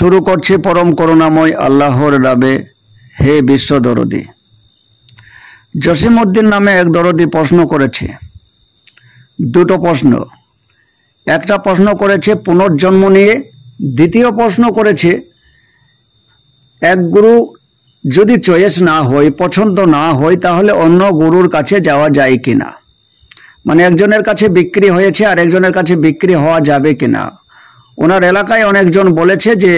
শুরু করছি পরম করুণাময় আল্লাহর নামে। হে বিশ্ব দরদি। জসিমউদ্দিন নামে এক দরদি প্রশ্ন করেছে, দুটো প্রশ্ন। একটা প্রশ্ন করেছে পুনর্জন্ম নিয়ে, দ্বিতীয় প্রশ্ন করেছে এক গুরু যদি চয়েস না হয়, পছন্দ না হয়, তাহলে অন্য গুরুর কাছে যাওয়া যায় কিনা। মানে একজনের কাছে বিক্রি হয়েছে আর একজনের কাছে বিক্রি হওয়া যাবে কিনা। ওনার এলাকায় অনেকজন বলেছে যে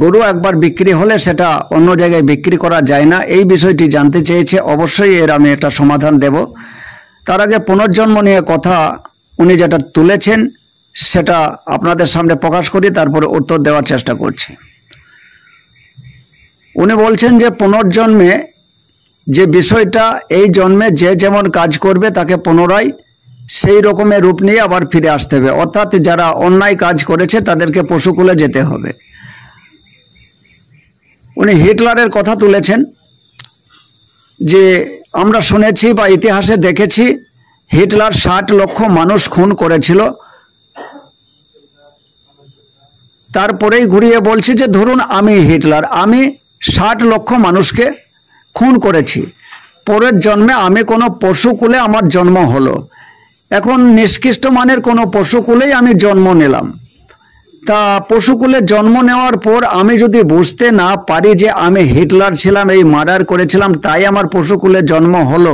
গরু একবার বিক্রি হলে সেটা অন্য জায়গায় বিক্রি করা যায় না। এই বিষয়টি জানতে চেয়েছে, অবশ্যই এর আমি একটা সমাধান দেব। তার আগে পুনর্জন্ম নিয়ে কথা উনি যেটা তুলেছেন সেটা আপনাদের সামনে প্রকাশ করি, তারপরে উত্তর দেওয়ার চেষ্টা করছি। উনি বলছেন যে পুনর্জন্মে যে বিষয়টা, এই জন্মে যে যেমন কাজ করবে তাকে পুনরায় সেই রকমের রূপ নিয়ে আবার ফিরে আসতে হবে। অর্থাৎ যারা অন্যায় কাজ করেছে তাদেরকে পশুকুলে যেতে হবে। উনি হিটলারের কথা তুলেছেন যে আমরা শুনেছি বা ইতিহাসে দেখেছি হিটলার 60 লক্ষ মানুষ খুন করেছিল। তারপরেই ঘুরিয়ে বলছি যে ধরুন আমি হিটলার, আমি 60 লক্ষ মানুষকে খুন করেছি। পরের জন্মে আমি কোনো পশুকুলে আমার জন্ম হলো। এখন নিষ্কৃষ্ট মানের কোনো পশুকুলেই আমি জন্ম নিলাম। তা পশুকুলে জন্ম নেওয়ার পর আমি যদি বুঝতে না পারি যে আমি হিটলার ছিলাম, এই মার্ডার করেছিলাম, তাই আমার পশুকুলে জন্ম হলো,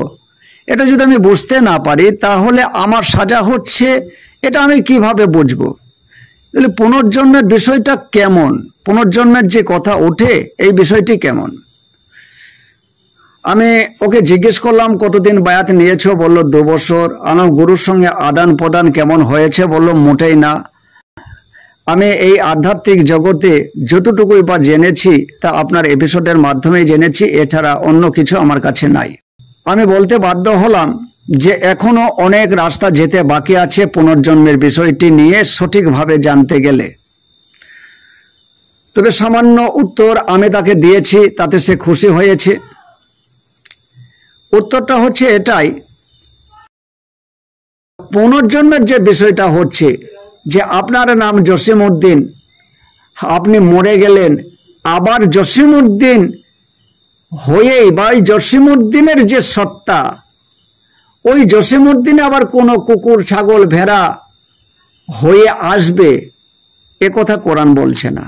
এটা যদি আমি বুঝতে না পারি তাহলে আমার সাজা হচ্ছে, এটা আমি কিভাবে বুঝবো? তাহলে পুনর্জন্মের বিষয়টা কেমন, পুনর্জন্মের যে কথা ওঠে এই বিষয়টি কেমন? আমি ওকে জিজ্ঞেস করলাম কতদিন বায়াত নিয়েছো, বললো 2 বছর। আমার গুরুর সঙ্গে আদান প্রদান কেমন হয়েছে, বললো মোটেই না। আমি এই আধ্যাত্মিক জগতে যতটুকুই বা জেনেছি তা আপনার এপিসোডের মাধ্যমেই জেনেছি, এছাড়া অন্য কিছু আমার কাছে নাই। আমি বলতে বাধ্য হলাম যে এখনো অনেক রাস্তা যেতে বাকি আছে পুনর্জন্মের বিষয়টি নিয়ে সঠিকভাবে জানতে গেলে। তবে সামান্য উত্তর আমি তাকে দিয়েছি, তাতে সে খুশি হয়েছে। উত্তরটা হচ্ছে এটাই, পুনর্জন্মের যে বিষয়টা হচ্ছে যে আপনার নাম জসিমউদ্দিন, আপনি মরে গেলেন, আবার জসিমউদ্দিন হয়েই বা ওই জসিমউদ্দিনের যে সত্তা, ওই জসিমউদ্দিন আবার কোনো কুকুর ছাগল ভেড়া হয়ে আসবে, এ কথা কোরআন বলছে না।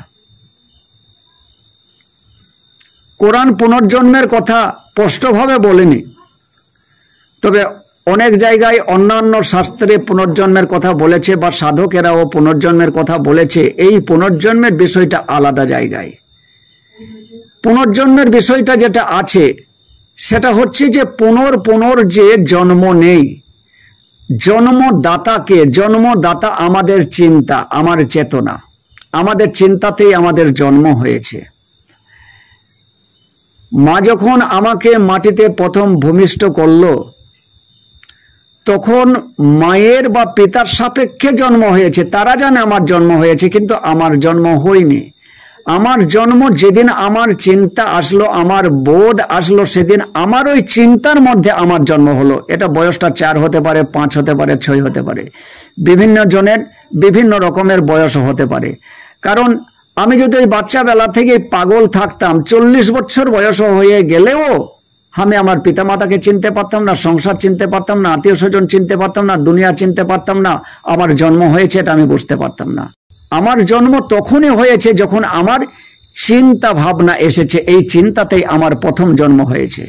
কোরআন পুনর্জন্মের কথা স্পষ্টভাবে বলেনি। তবে অনেক জায়গায় অন্যান্য শাস্ত্রে পুনর্জন্মের কথা বলেছে বা সাধকেরাও পুনর্জন্মের কথা বলেছে। এই পুনর্জন্মের বিষয়টা আলাদা জায়গায়। পুনর্জন্মের বিষয়টা যেটা আছে সেটা হচ্ছে যে পুনর যে জন্ম নেই, জন্মদাতাকে, জন্মদাতা আমাদের চিন্তা, আমার চেতনা, আমাদের চিন্তাতেই আমাদের জন্ম হয়েছে। মা যখন আমাকে মাটিতে প্রথম ভূমিষ্ঠ করলো তখন মায়ের বা পিতার সাপেক্ষে জন্ম হয়েছে। তারা জানে আমার জন্ম হয়েছে, কিন্তু আমার জন্ম হয়নি। আমার জন্ম যেদিন আমার চিন্তা আসলো, আমার বোধ আসলো, সেদিন আমার ওই চিন্তার মধ্যে আমার জন্ম হলো। এটা বয়সটা 4 হতে পারে, 5 হতে পারে, 6 হতে পারে। বিভিন্ন জনের বিভিন্ন রকমের বয়স হতে পারে। কারণ আমি যদি ওই বাচ্চাবেলা থেকে পাগল থাকতাম, 40 বছর বয়স হয়ে গেলেও আমি আমার পিতামাতাকে চিনতে পারতাম না, সংসার চিনতে পারতাম না, আত্মীয় স্বজন চিনতে পারতাম না, দুনিয়া চিনতে পারতাম না, আমার জন্ম হয়েছে এটা আমি বুঝতে পারতাম না। আমার জন্ম তখনই হয়েছে যখন আমার চিন্তা ভাবনা এসেছে, এই চিন্তাতেই আমার প্রথম জন্ম হয়েছে।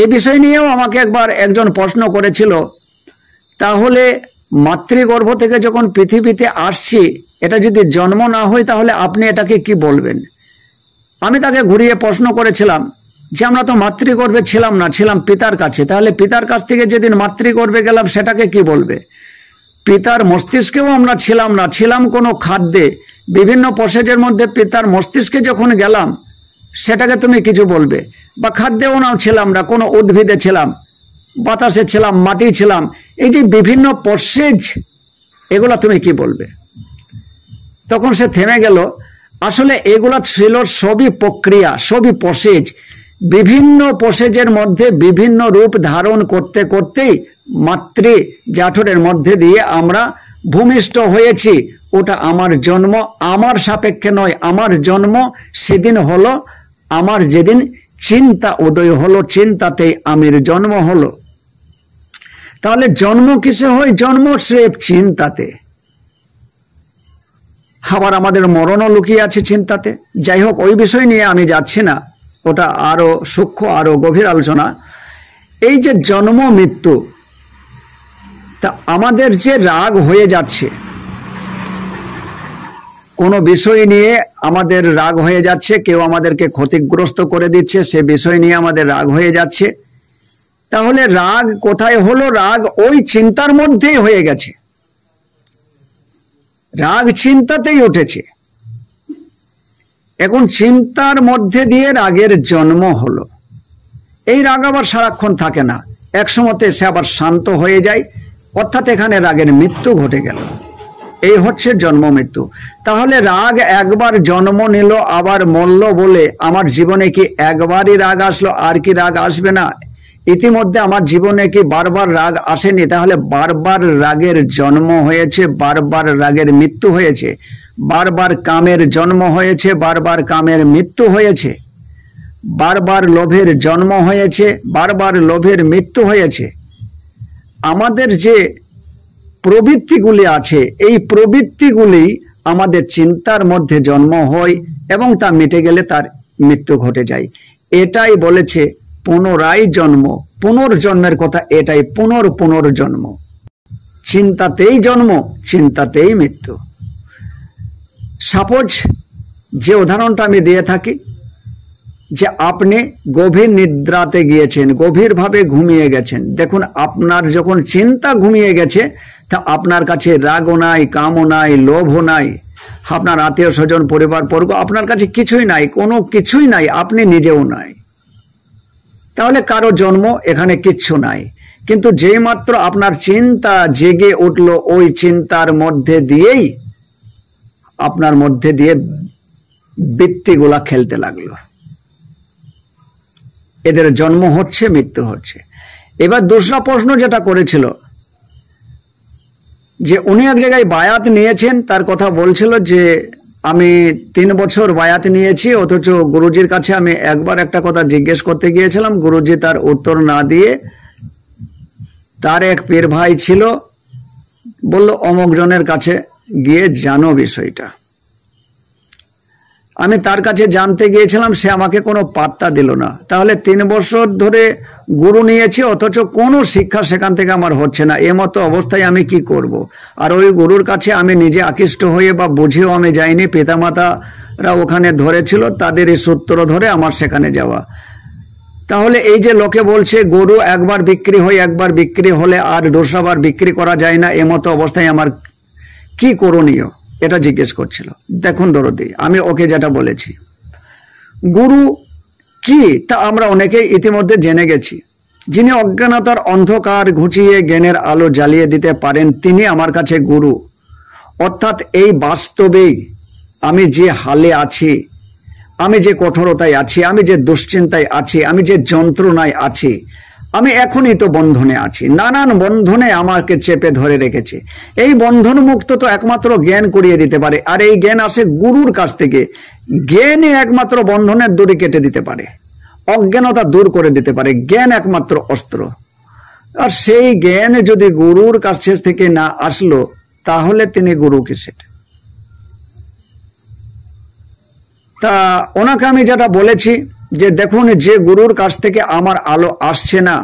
এই বিষয় নিয়েও আমাকে একবার একজন প্রশ্ন করেছিল, তাহলে মাতৃগর্ভ থেকে যখন পৃথিবীতে আসছি, এটা যদি জন্ম না হয় তাহলে আপনি এটাকে কি বলবেন? আমি তাকে ঘুরিয়ে প্রশ্ন করেছিলাম যে আমরা তো মাতৃগর্ভে ছিলাম না, ছিলাম পিতার কাছে। তাহলে পিতার কাছ থেকে যেদিন মাতৃগর্ভে গেলাম সেটাকে কি বলবে? পিতার মস্তিষ্কেও আমরা ছিলাম না, ছিলাম কোনো খাদ্যে, বিভিন্ন প্রসেসের মধ্যে পিতার মস্তিষ্কে যখন গেলাম সেটাকে তুমি কিছু বলবে? বা খাদ্যেও নাও ছিলাম না, কোনো উদ্ভিদে ছিলাম, বাতাসে ছিলাম, মাটি ছিলাম, এই যে বিভিন্ন প্রসেস, এগুলা তুমি কি বলবে? তখন সে থেমে গেল। আসলে এগুলা ছিল সবই প্রক্রিয়া, সবই প্রসেস। বিভিন্ন প্রসেসের মধ্যে বিভিন্ন রূপ ধারণ করতে করতেই মাতৃ জাঠরের মধ্যে দিয়ে আমরা ভূমিষ্ঠ হয়েছি। ওটা আমার জন্ম, আমার সাপেক্ষে নয়। আমার জন্ম সেদিন হলো আমার যেদিন চিন্তা উদয় হলো, চিন্তাতেই আমির জন্ম হলো। তাহলে জন্ম কিসে হয়? জন্ম স্রেফ চিন্তাতে। আবার আমাদের মরণও লুকিয়ে আছে চিন্তাতে। যাই হোক, ওই বিষয় নিয়ে আমি যাচ্ছি না, ওটা আরো সূক্ষ্ম, আরো গভীর আলোচনা। এই যে জন্ম মৃত্যু, তা আমাদের যে রাগ হয়ে যাচ্ছে, কোনো বিষয় নিয়ে আমাদের রাগ হয়ে যাচ্ছে, কেউ আমাদেরকে ক্ষতিগ্রস্ত করে দিচ্ছে, সে বিষয় নিয়ে আমাদের রাগ হয়ে যাচ্ছে। তাহলে রাগ কোথায় হলো? রাগ ওই চিন্তার মধ্যেই হয়ে গেছে। রাগ চিন্তাতেই উঠেছে। এখন চিন্তার মধ্যে দিয়ে রাগের জন্ম হলো। এই রাগ আবার সারাক্ষণ থাকে না, এক সময়তে সে আবার শান্ত হয়ে যায়, অর্থাৎ এখানে রাগের মৃত্যু ঘটে গেল। এই হচ্ছে জন্ম মৃত্যু। তাহলে রাগ একবার জন্ম নিল আবার মরল বলে আমার জীবনে কি একবারই রাগ আসলো, আর কি রাগ আসবে না? ইতিমধ্যে আমার জীবনে কি বারবার রাগ আসেনি? তাহলে বারবার রাগের জন্ম হয়েছে, বারবার রাগের মৃত্যু হয়েছে, বারবার কামের জন্ম হয়েছে, বারবার কামের মৃত্যু হয়েছে, বারবার লোভের জন্ম হয়েছে, বারবার লোভের মৃত্যু হয়েছে। আমাদের যে প্রবৃত্তিগুলি আছে, এই প্রবৃত্তিগুলি আমাদের চিন্তার মধ্যে জন্ম হয় এবং তা মিটে গেলে তার মৃত্যু ঘটে যায়। এটাই বলেছে পুনরায় জন্ম। পুনর্জন্মের কথা এটাই, পুনর্জন্ম। চিন্তাতেই জন্ম, চিন্তাতেই মৃত্যু। সাপোজ যে উদাহরণটা আমি দিয়ে থাকি, যে আপনি গভীর নিদ্রাতে গিয়েছেন, গভীরভাবে ঘুমিয়ে গেছেন। দেখুন, আপনার যখন চিন্তা ঘুমিয়ে গেছে, তা আপনার কাছে রাগও নাই, কামও নাই, লোভও নাই, আপনার আত্মীয় স্বজন পরিবার বর্গ আপনার কাছে কিছুই নাই, কোনো কিছুই নাই, আপনি নিজেও নাই। তাহলে কারো জন্ম এখানে কিচ্ছু নাই। কিন্তু যেই মাত্র আপনার চিন্তা জেগে উঠলো, ওই চিন্তার মধ্যে দিয়েই আপনার মধ্যে দিয়ে বৃত্তিগুলা খেলতে লাগলো। এদের জন্ম হচ্ছে, মৃত্যু হচ্ছে। এবার দোসরা প্রশ্ন যেটা করেছিল, যে উনি এক জায়গায় বায়াত নিয়েছেন, তার কথা বলছিল যে আমি 3 বছর বায়াত নিয়েছি, অথচ গুরুজির কাছে আমি একবার একটা কথা জিজ্ঞেস করতে গিয়েছিলাম, গুরুজি তার উত্তর না দিয়ে তার এক পীর ভাই ছিল, বলল অমুক জনের কাছে গিয়ে জানো বিষয়টা। আমি তার কাছে জানতে গিয়েছিলাম, সে আমাকে কোনো পাত্তা দিল না। তাহলে 3 বছর ধরে গুরু নিয়েছি, অথচ কোনো শিক্ষা সেখান থেকে আমার হচ্ছে না। এমতো অবস্থায় আমি কি করব? আর ওই গুরুর কাছে আমি নিজে আকৃষ্ট হয়ে বা বুঝেও আমি যাইনি, পিতামাতারা ওখানে ধরেছিল, তাদের এই সূত্র ধরে আমার সেখানে যাওয়া। তাহলে এই যে লোকে বলছে গরু একবার বিক্রি হয়, একবার বিক্রি হলে আর দোসরাবার বিক্রি করা যায় না, এমতো অবস্থায় আমার কি করণীয়, এটা জিজ্ঞেস করছিল। দেখুন দরদি, আমি ওকে যেটা বলেছি, গুরু কি তা আমরা অনেকেই ইতিমধ্যে জেনে গেছি। যিনি অজ্ঞানতার অন্ধকার ঘুচিয়ে জ্ঞানের আলো জ্বালিয়ে দিতে পারেন, তিনি আমার কাছে গুরু। অর্থাৎ এই বাস্তবেই আমি যে হালে আছি, আমি যে কঠোরতায় আছি, আমি যে দুশ্চিন্তায় আছি, আমি যে যন্ত্রণায় আছি, আমি এখনই তো বন্ধনে আছি, নানান বন্ধনে আমাকে চেপে ধরে রেখেছে। এই বন্ধন মুক্ত তো একমাত্র জ্ঞান করিয়ে দিতে পারে, আর এই জ্ঞান আসে গুরুর কাছ থেকে। জ্ঞানই একমাত্র বন্ধনের দড়ি কেটে দিতে পারে, অজ্ঞানতা দূর করে দিতে পারে। জ্ঞান একমাত্র অস্ত্র। আর সেই জ্ঞান যদি গুরুর কাছ থেকে না আসলো, তাহলে তিনি গুরু কিসের? তা ওনাকে আমি যেটা বলেছি, যে দেখুন, যে গুরুর কাছ থেকে আমার আলো আসছে না,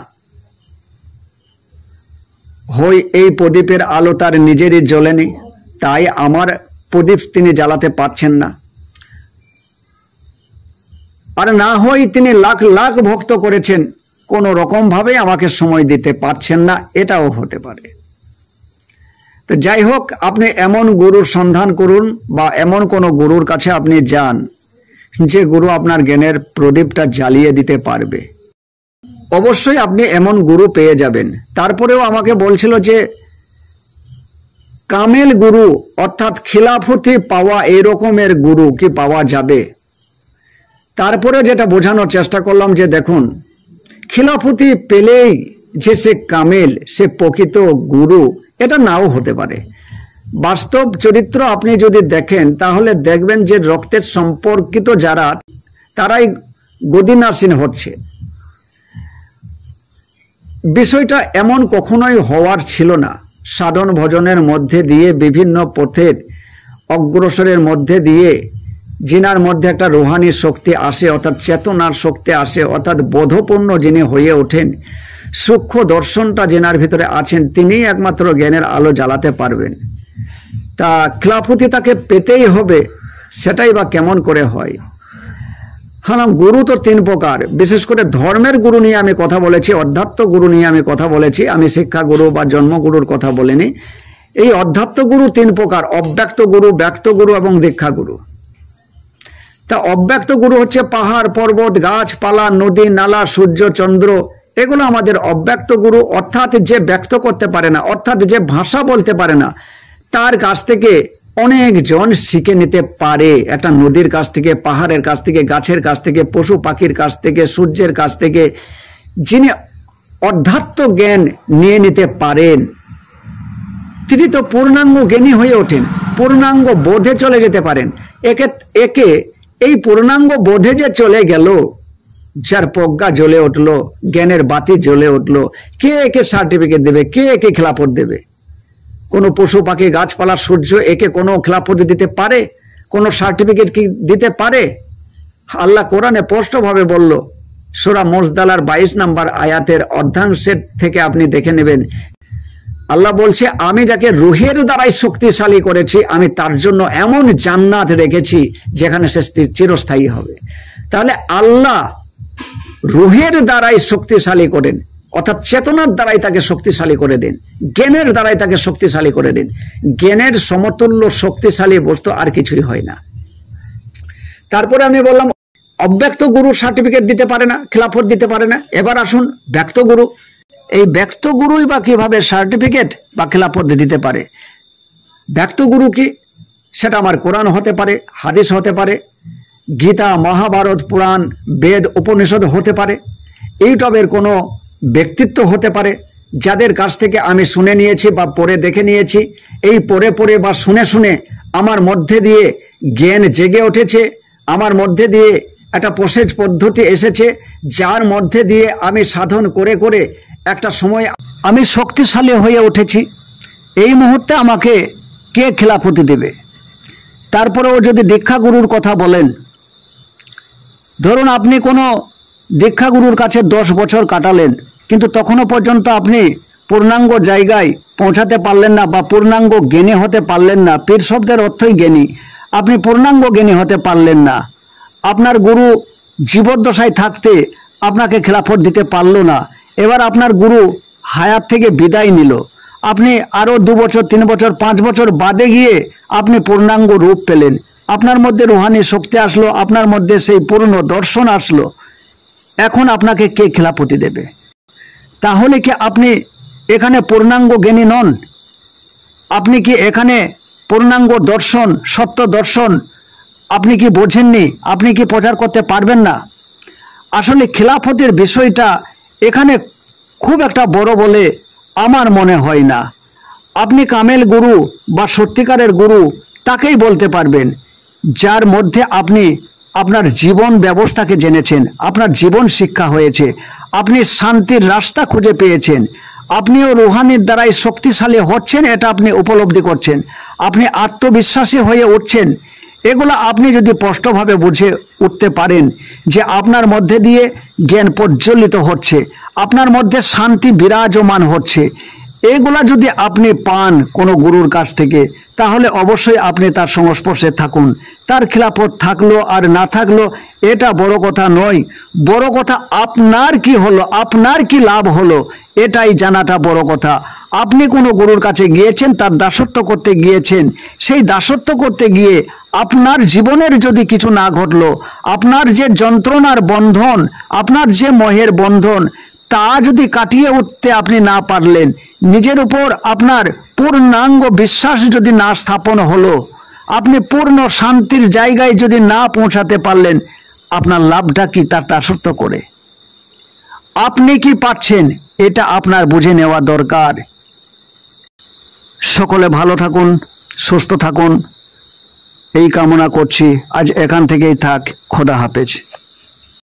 হয় এই প্রদীপের আলো তার নিজেরই জ্বলেনি, তাই আমার প্রদীপ তিনি জ্বালাতে পারছেন না, আর না হয় তিনি লাখ লাখ ভক্ত করেছেন, কোনো রকম ভাবে আমাকে সময় দিতে পারছেন না, এটাও হতে পারে। তো যাই হোক, আপনি এমন গুরুর সন্ধান করুন, বা এমন কোনো গুরুর কাছে আপনি যান, যে গুরু আপনার জ্ঞানের প্রদীপটা জ্বালিয়ে দিতে পারবে। অবশ্যই আপনি এমন গুরু পেয়ে যাবেন। তারপরেও আমাকে বলছিল যে কামেল গুরু অর্থাৎ খিলাফতি পাওয়া এরকমের গুরু কি পাওয়া যাবে? তারপরে যেটা বোঝানোর চেষ্টা করলাম, যে দেখুন, খিলাফতি পেলেই যে সে কামেল, সে প্রকৃত গুরু, এটা নাও হতে পারে। বাস্তব চরিত্র আপনি যদি দেখেন তাহলে দেখবেন যে রক্তের সম্পর্কিত যারা তারাই গদিনাসীন হচ্ছে। বিষয়টা এমন কখনোই হওয়ার ছিল না। সাধন ভজনের মধ্যে দিয়ে বিভিন্ন পথের অগ্রসরের মধ্যে দিয়ে যিনার মধ্যে একটা রুহানি শক্তি আসে, অর্থাৎ চেতনার শক্তি আসে, অর্থাৎ বোধপূর্ণ যিনি হয়ে ওঠেন, সূক্ষ্ম দর্শনটা যিনার ভিতরে আছেন, তিনিই একমাত্র জ্ঞানের আলো জ্বালাতে পারবেন। তা খিলাফতি তাকে পেতেই হবে, সেটাই বা কেমন করে হয়? হ্যাঁ, গুরু তো তিন প্রকার। বিশেষ করে ধর্মের গুরু নিয়ে আমি কথা বলেছি, অধ্যাত্ম গুরু নিয়ে আমি কথা বলেছি। আমি শিক্ষা গুরু বা জন্মগুরুর কথা বলিনি। এই অধ্যাত্ম গুরু তিন প্রকার: অব্যক্ত গুরু, ব্যক্ত গুরু এবং দীক্ষা গুরু। তা অব্যক্ত গুরু হচ্ছে পাহাড়, পর্বত, গাছপালা, নদী, নালা, সূর্য, চন্দ্র, এগুলো আমাদের অব্যক্ত গুরু। অর্থাৎ যে ব্যক্ত করতে পারে না, অর্থাৎ যে ভাষা বলতে পারে না, তার কাছ থেকে অনেকজন শিখে নিতে পারে। একটা নদীর কাছ থেকে, পাহাড়ের কাছ থেকে, গাছের কাছ থেকে, পশু পাখির কাছ থেকে, সূর্যের কাছ থেকে যিনি অধ্যাত্ম জ্ঞান নিয়ে নিতে পারেন, তিনি তো পূর্ণাঙ্গ জ্ঞানী হয়ে ওঠেন, পূর্ণাঙ্গ বোধে চলে যেতে পারেন। একে এই পূর্ণাঙ্গ বোধে যে চলে গেল, যার প্রজ্ঞা জ্বলে উঠলো, জ্ঞানের বাতি জ্বলে উঠলো, কে একে সার্টিফিকেট দেবে? কে একে খেলাফত দেবে? কোনো পশু পাখি, গাছপালা, সূর্য একে কোনো খেলাফত দিতে পারে? কোনো সার্টিফিকেট কি দিতে পারে? আল্লাহ কোরআনে স্পষ্টভাবে বলল, সূরা মুজদালার 22 নম্বর আয়াতের অর্ধাংশের থেকে আপনি দেখে নেবেন। আল্লাহ বলছে, আমি যাকে রুহের দ্বারাই শক্তিশালী করেছি, আমি তার জন্য এমন জান্নাত রেখেছি যেখানে সে চিরস্থায়ী হবে। তাহলে আল্লাহ রুহের দ্বারাই শক্তিশালী করেন, অর্থাৎ চেতনার দ্বারাই তাকে শক্তিশালী করে দেন, জ্ঞানের দ্বারাই তাকে শক্তিশালী করে দেন। জ্ঞানের সমতুল্য শক্তিশালী বস্তু আর কিছুই হয় না। তারপরে আমি বললাম অব্যক্ত গুরু সার্টিফিকেট দিতে পারে না, খেলাফত দিতে পারে না। এবার আসুন ব্যক্ত গুরু। এই ব্যক্ত গুরুই বা কিভাবে সার্টিফিকেট বা খেলাফত দিতে পারে? ব্যক্ত গুরু কি? সেটা আমার কোরআন হতে পারে, হাদিস হতে পারে, গীতা, মহাভারত, পুরাণ, বেদ, উপনিষদ হতে পারে, ইউটিউবের কোনো ব্যক্তিত্ব হতে পারে, যাদের কাছ থেকে আমি শুনে নিয়েছি বা পড়ে দেখে নিয়েছি। এই পড়ে পড়ে বা শুনে শুনে আমার মধ্যে দিয়ে জ্ঞান জেগে উঠেছে, আমার মধ্যে দিয়ে একটা প্রসেস পদ্ধতি এসেছে, যার মধ্যে দিয়ে আমি সাধন করে করে একটা সময় আমি শক্তিশালী হয়ে উঠেছি। এই মুহূর্তে আমাকে কে খেলাফতি দেবে? তারপরেও যদি দীক্ষাগুরুর কথা বলেন, ধরুন আপনি কোনো দীক্ষাগুরুর কাছে 10 বছর কাটালেন, কিন্তু তখনও পর্যন্ত আপনি পূর্ণাঙ্গ জায়গায় পৌঁছাতে পারলেন না বা পূর্ণাঙ্গ জ্ঞানী হতে পারলেন না। পীর শব্দের অর্থই জ্ঞানী। আপনি পূর্ণাঙ্গ জ্ঞানী হতে পারলেন না। আপনার গুরু জীবদ্দশায় থাকতে আপনাকে খেলাফত দিতে পারল না। এবার আপনার গুরু হায়াত থেকে বিদায় নিল, আপনি আরও 2 বছর, 3 বছর, 5 বছর বাদে গিয়ে আপনি পূর্ণাঙ্গ রূপ পেলেন, আপনার মধ্যে রুহানি শক্তি আসলো, আপনার মধ্যে সেই পূর্ণ দর্শন আসলো। এখন আপনাকে কে খেলাফতি দেবে? তাহলে কি আপনি এখানে পূর্ণাঙ্গ জ্ঞানী নন? আপনি কি এখানে পূর্ণাঙ্গ দর্শন, সত্য দর্শন আপনি কি বোঝেননি? আপনি কি প্রচার করতে পারবেন না? আসলে খেলাফতের বিষয়টা এখানে খুব একটা বড় বলে আমার মনে হয় না। আপনি কামেল গুরু বা সত্যিকারের গুরু তাকেই বলতে পারবেন, যার মধ্যে আপনি আপনার জীবন ব্যবস্থাকে জেনেছেন, আপনার জীবন শিক্ষা হয়েছে, আপনি শান্তির রাস্তা খুঁজে পেয়েছেন, আপনিও রুহানির দ্বারাই শক্তিশালী হচ্ছেন, এটা আপনি উপলব্ধি করছেন, আপনি আত্মবিশ্বাসী হয়ে উঠছেন। এগুলো আপনি যদি স্পষ্টভাবে বুঝে উঠতে পারেন যে আপনার মধ্যে দিয়ে জ্ঞান প্রজ্বলিত হচ্ছে, আপনার মধ্যে শান্তি বিরাজমান হচ্ছে, এগুলা যদি আপনি পান কোনো গুরুর কাছ থেকে, তাহলে অবশ্যই আপনি তার সংস্পর্শে থাকুন। তার খিলাফত থাকলো আর না থাকলো এটা বড় কথা নয়। বড় কথা আপনার কি হলো, আপনার কি লাভ হলো, এটাই জানাটা বড় কথা। আপনি কোনো গুরুর কাছে গিয়েছেন, তার দাসত্ব করতে গিয়েছেন, সেই দাসত্ব করতে গিয়ে আপনার জীবনের যদি কিছু না ঘটলো, আপনার যে যন্ত্রণার বন্ধন, আপনার যে মোহের বন্ধন, তা যদি কাটিয়ে উঠতে আপনি না পারলেন, নিজের উপর আপনার পূর্ণাঙ্গ বিশ্বাস যদি না স্থাপন হলো, আপনি পূর্ণ শান্তির জায়গায় যদি না পৌঁছাতে পারলেন, আপনার লাভটা কি তার দাসত্ব করে? আপনি কি পাচ্ছেন এটা আপনার বুঝে নেওয়া দরকার। সকলে ভালো থাকুন, সুস্থ থাকুন এই কামনা করছি। আজ এখান থেকেই থাক। খোদা হাফেজ।